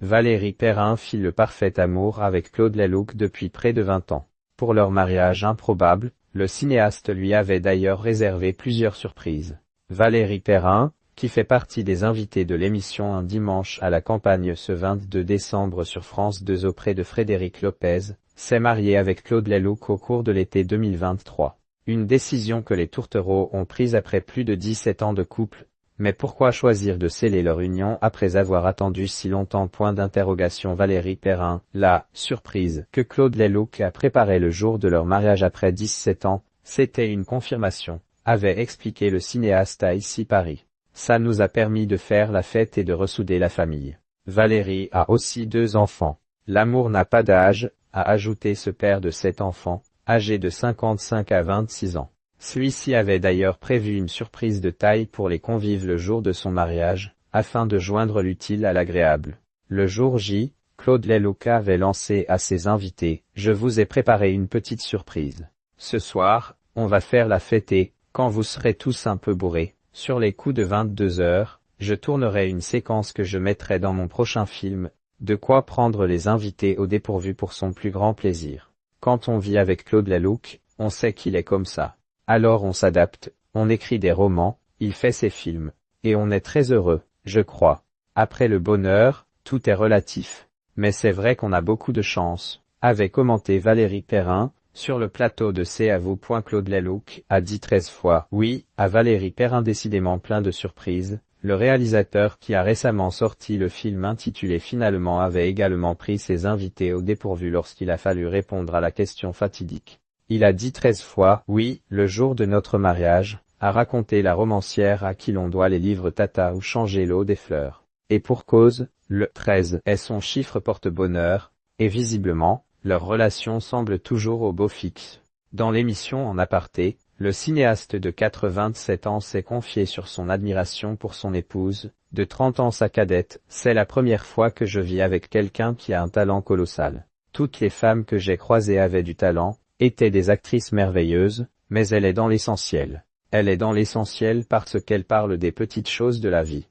Valérie Perrin fit le parfait amour avec Claude Lelouch depuis près de 20 ans. Pour leur mariage improbable, le cinéaste lui avait d'ailleurs réservé plusieurs surprises. Valérie Perrin, qui fait partie des invités de l'émission Un dimanche à la campagne ce 22 décembre sur France 2 auprès de Frédéric Lopez, s'est mariée avec Claude Lelouch au cours de l'été 2023. Une décision que les tourtereaux ont prise après plus de 17 ans de couple. Mais pourquoi choisir de sceller leur union après avoir attendu si longtemps? Point d'interrogation. Valérie Perrin, la surprise que Claude Lelouch a préparée le jour de leur mariage après 17 ans, c'était une confirmation, avait expliqué le cinéaste à Ici Paris. Ça nous a permis de faire la fête et de ressouder la famille. Valérie a aussi 2 enfants. L'amour n'a pas d'âge, a ajouté ce père de 7 enfants, âgé de 55 à 26 ans. Celui-ci avait d'ailleurs prévu une surprise de taille pour les convives le jour de son mariage, afin de joindre l'utile à l'agréable. Le jour J, Claude Lelouch avait lancé à ses invités « Je vous ai préparé une petite surprise. Ce soir, on va faire la fête et, quand vous serez tous un peu bourrés, sur les coups de 22 heures, je tournerai une séquence que je mettrai dans mon prochain film, de quoi prendre les invités au dépourvu pour son plus grand plaisir. Quand on vit avec Claude Lelouch, on sait qu'il est comme ça. Alors on s'adapte, on écrit des romans, il fait ses films, et on est très heureux, je crois. Après le bonheur, tout est relatif. Mais c'est vrai qu'on a beaucoup de chance, avait commenté Valérie Perrin, sur le plateau de C'est à vous. Claude Lelouch a dit 13 fois oui à Valérie Perrin, décidément plein de surprises. Le réalisateur qui a récemment sorti le film intitulé Finalement avait également pris ses invités au dépourvu lorsqu'il a fallu répondre à la question fatidique. Il a dit 13 fois oui le jour de notre mariage, a raconté la romancière à qui l'on doit les livres Tata ou Changer l'eau des fleurs. Et pour cause, le 13 est son chiffre porte-bonheur, et visiblement, leur relation semble toujours au beau fixe. Dans l'émission En aparté, le cinéaste de 87 ans s'est confié sur son admiration pour son épouse, de 30 ans sa cadette. C'est la première fois que je vis avec quelqu'un qui a un talent colossal. Toutes les femmes que j'ai croisées avaient du talent, étaient des actrices merveilleuses, mais elle est dans l'essentiel. Elle est dans l'essentiel parce qu'elle parle des petites choses de la vie.